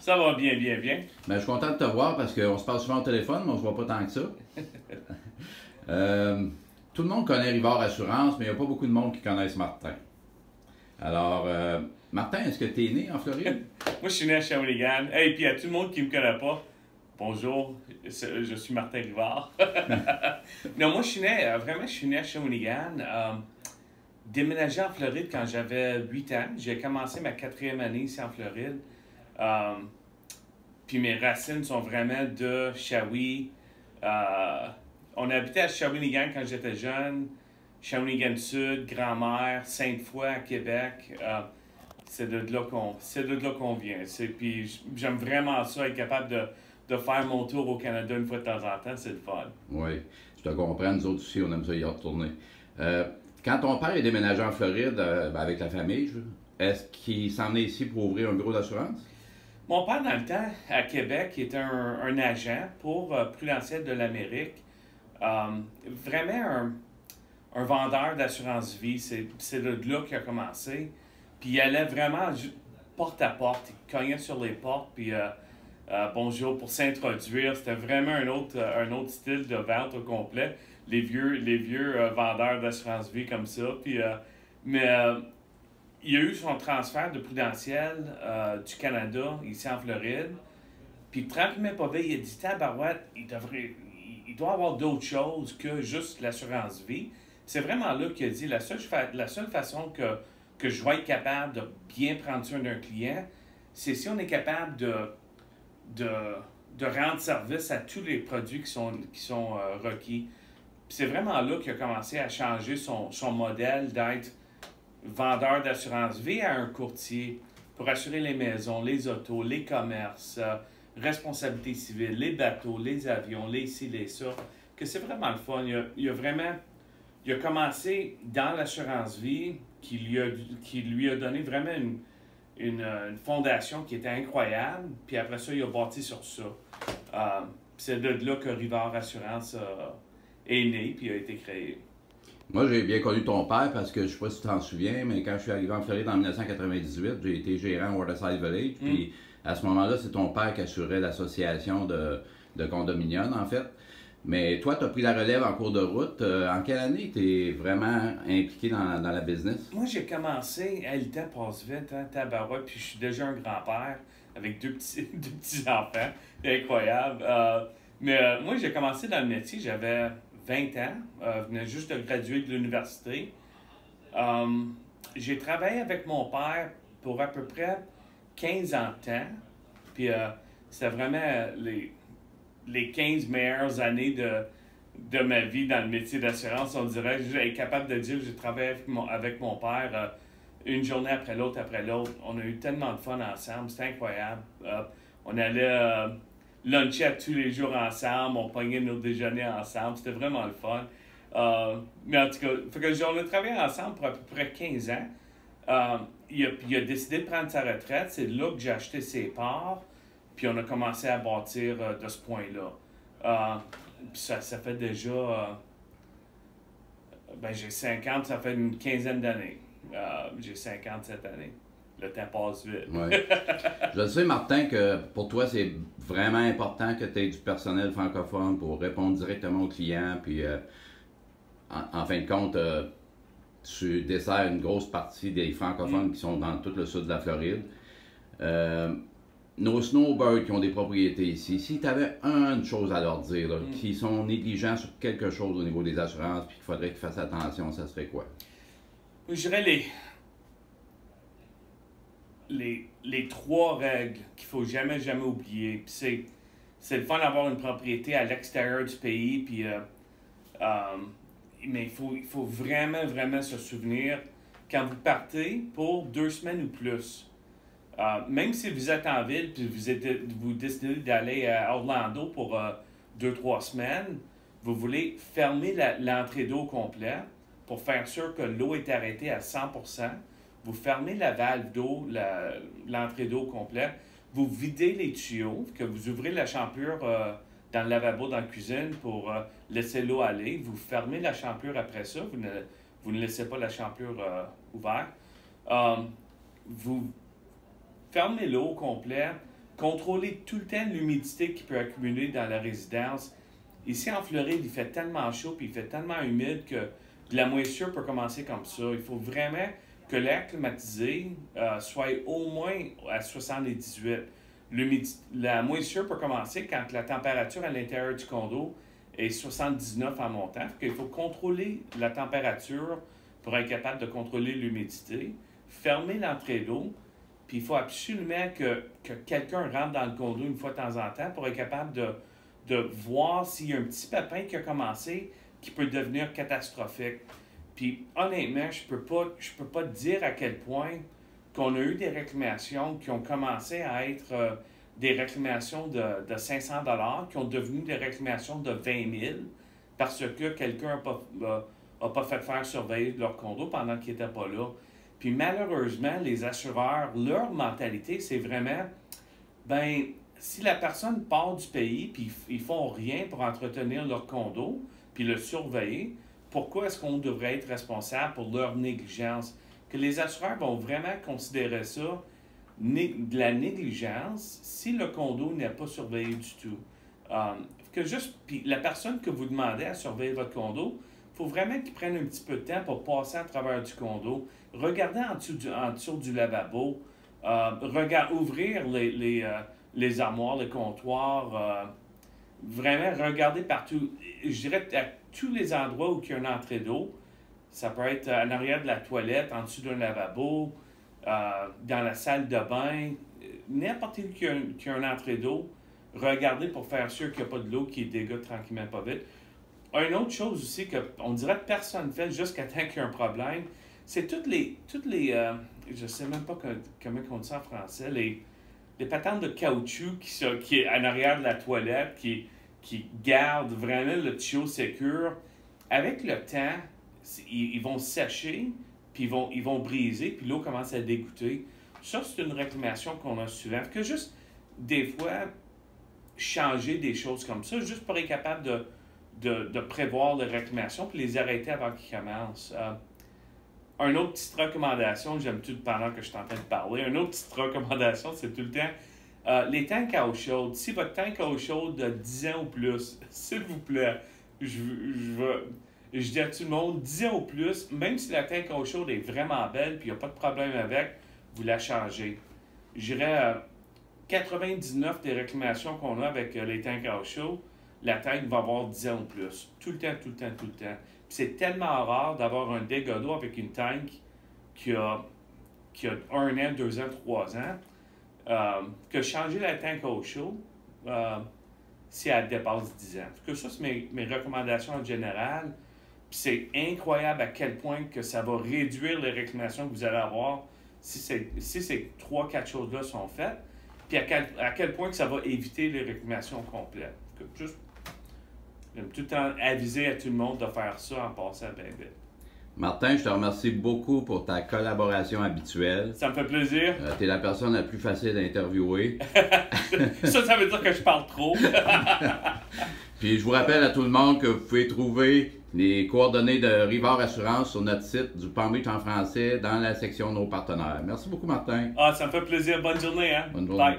Ça va bien, bien, bien. Ben, je suis content de te voir parce qu'on se parle souvent au téléphone, mais on se voit pas tant que ça. Tout le monde connaît Rivard Assurance, mais il n'y a pas beaucoup de monde qui connaissent Martin. Alors, Martin, est-ce que tu es né en Floride? Moi, je suis né à Shawinigan. Et puis, à tout le monde qui ne me connaît pas, bonjour, je suis Martin Rivard. Non, moi, je suis né à Shawinigan. Déménagé en Floride quand j'avais 8 ans. J'ai commencé ma 4e année ici en Floride. Puis mes racines sont vraiment de Shawi. On habitait à Shawinigan quand j'étais jeune. Shawinigan Sud, Grand-Mère, Sainte-Foy à Québec. C'est de là qu'on vient. Puis j'aime vraiment ça, être capable de faire mon tour au Canada une fois de temps en temps. C'est le fun. Oui, je te comprends. Nous autres aussi, on aime ça y retourner. Quand ton père est déménagé en Floride avec la famille, est-ce qu'il s'en est ici pour ouvrir un bureau d'assurance? Mon père, dans le temps, à Québec, était un agent pour Prudentiel de l'Amérique. Vraiment un vendeur d'assurance vie. C'est de là qu'il a commencé. Puis il allait vraiment porte à porte. Il cognait sur les portes. Puis bonjour pour s'introduire. C'était vraiment un autre style de vente au complet. Les vieux vendeurs d'assurance vie comme ça. Puis, il y a eu son transfert de Prudentiel du Canada, ici en Floride. Puis tranquillement pas vite, il a dit, tabarouette, il doit avoir d'autres choses que juste l'assurance vie. C'est vraiment là qu'il a dit, la seule façon que je vais être capable de bien prendre soin d'un client, c'est si on est capable de rendre service à tous les produits qui sont requis. Puis c'est vraiment là qu'il a commencé à changer son modèle d'être vendeur d'assurance vie à un courtier pour assurer les maisons, les autos, les commerces, responsabilité civile, les bateaux, les avions, les ci, les ça. Que c'est vraiment le fun. Il a commencé dans l'assurance vie qui lui a donné vraiment une fondation qui était incroyable. Puis après ça, il a bâti sur ça. C'est de là que Rivard Assurance est né puis a été créé. Moi, j'ai bien connu ton père parce que je ne sais pas si tu t'en souviens, mais quand je suis arrivé en Floride en 1998, j'ai été gérant à Waterside Village. Puis à ce moment-là, c'est ton père qui assurait l'association de condominiums, en fait. Mais toi, tu as pris la relève en cours de route. En quelle année tu es vraiment impliqué dans la business? Moi, j'ai commencé, le temps passe vite, hein, tabarouette, puis je suis déjà un grand-père avec deux petits-enfants. C'est incroyable. Moi, j'ai commencé dans le métier, j'avais 20 ans, je venais juste de graduer de l'université. J'ai travaillé avec mon père pour à peu près 15 ans de temps. Puis c'était vraiment les 15 meilleures années de ma vie dans le métier d'assurance. On dirait, je suis capable de dire que j'ai travaillé avec mon père une journée après l'autre, après l'autre. On a eu tellement de fun ensemble, c'était incroyable. On allait luncher à tous les jours ensemble, on pognait nos déjeuners ensemble, c'était vraiment le fun. Mais en tout cas, on a travaillé ensemble pour à peu près 15 ans. Il a décidé de prendre sa retraite, c'est là que j'ai acheté ses parts, puis on a commencé à bâtir de ce point-là. Puis ça fait déjà, j'ai 50, ça fait une quinzaine d'années. J'ai 50 cette année. Le temps passe vite. Ouais. Je sais, Martin, que pour toi, c'est vraiment important que tu aies du personnel francophone pour répondre directement aux clients. Puis, en fin de compte, tu desserres une grosse partie des francophones qui sont dans tout le sud de la Floride. Nos snowbirds qui ont des propriétés ici, si tu avais une chose à leur dire, là, qui sont négligents sur quelque chose au niveau des assurances, puis qu'il faudrait qu'ils fassent attention, ça serait quoi? Je dirais les 3 règles qu'il faut jamais oublier. Puis c'est le fun d'avoir une propriété à l'extérieur du pays, puis, mais il faut vraiment se souvenir, quand vous partez pour 2 semaines ou plus, même si vous êtes en ville puis vous décidez d'aller à Orlando pour 2-3 semaines, vous voulez fermer l'entrée d'eau complète pour faire sûr que l'eau est arrêtée à 100%. Vous fermez la valve d'eau, l'entrée d'eau complète. Vous videz les tuyaux, que vous ouvrez la champure dans le lavabo, dans la cuisine pour laisser l'eau aller. Vous fermez la champure après ça. Vous ne laissez pas la champure ouverte. Vous fermez l'eau complète. contrôler tout le temps l'humidité qui peut accumuler dans la résidence. Ici, en Floride, il fait tellement chaud puis il fait tellement humide que la moisissure peut commencer comme ça. Il faut vraiment que l'air climatisé soit au moins à 78. La moisissure peut commencer quand la température à l'intérieur du condo est 79 en montant. Il faut contrôler la température pour être capable de contrôler l'humidité, fermer l'entrée d'eau, puis il faut absolument que quelqu'un rentre dans le condo une fois de temps en temps pour être capable de voir s'il y a un petit pépin qui a commencé qui peut devenir catastrophique. Puis honnêtement, je peux pas te dire à quel point qu'on a eu des réclamations qui ont commencé à être des réclamations de 500 $, qui ont devenu des réclamations de 20 000 parce que quelqu'un n'a pas fait faire surveiller leur condo pendant qu'il n'était pas là. Puis malheureusement, les assureurs, leur mentalité, c'est vraiment, ben, si la personne part du pays puis ils font rien pour entretenir leur condo puis le surveiller, pourquoi est-ce qu'on devrait être responsable pour leur négligence? Que les assureurs vont vraiment considérer ça de la négligence si le condo n'est pas surveillé du tout. Puis la personne que vous demandez à surveiller votre condo, il faut vraiment qu'il prenne un petit peu de temps pour passer à travers du condo, regarder en dessous du lavabo, ouvrir les armoires, les comptoirs, vraiment regarder partout. Je dirais à tous les endroits où il y a une entrée d'eau. Ça peut être en arrière de la toilette, en dessous d'un lavabo, dans la salle de bain, n'importe où qui a une entrée d'eau. Regardez pour faire sûr qu'il n'y a pas de l'eau qui dégage tranquillement pas vite. Une autre chose aussi qu'on dirait que personne ne fait jusqu'à temps qu'il y a un problème, c'est toutes les je ne sais même pas comment on dit ça en français, les patentes de caoutchouc qui est en arrière de la toilette, qui gardent vraiment le tuyau sécure. Avec le temps, ils vont sécher, puis ils vont briser, puis l'eau commence à dégoûter. Ça, c'est une réclamation qu'on a souvent. Que juste, des fois, changer des choses comme ça, juste pour être capable de prévoir les réclamations, puis les arrêter avant qu'ils commencent. Une autre petite recommandation, j'aime tout pendant que je suis en train de parler, une autre petite recommandation, c'est tout le temps, les tanks à eau chaude. Si votre tank à eau chaude de 10 ans ou plus, s'il vous plaît, je dis à tout le monde, 10 ans ou plus, même si la tank à eau chaude est vraiment belle, puis il n'y a pas de problème avec, vous la changez. Je dirais 99 des réclamations qu'on a avec les tanks à eau chaude, la tank va avoir 10 ans ou plus. Tout le temps, tout le temps, tout le temps. Puis c'est tellement rare d'avoir un dégât d'eau avec une tank qui a 1 an, 2 ans, 3 ans, que changer la tank à eau chaude si elle dépasse 10 ans. Que ça, c'est mes recommandations en général. Puis c'est incroyable à quel point que ça va réduire les réclamations que vous allez avoir si ces 3-4 choses-là sont faites. Puis à quel point que ça va éviter les réclamations complètes. Juste, j'aime tout le temps aviser à tout le monde de faire ça en passant bien vite. Martin, je te remercie beaucoup pour ta collaboration habituelle. Ça me fait plaisir. Tu es la personne la plus facile à interviewer. ça veut dire que je parle trop. Puis je vous rappelle à tout le monde que vous pouvez trouver les coordonnées de Rivard Assurance sur notre site du Palm Beach en français dans la section de nos partenaires. Merci beaucoup, Martin. Ça me fait plaisir. Bonne journée. Hein? Bonne journée. Bye.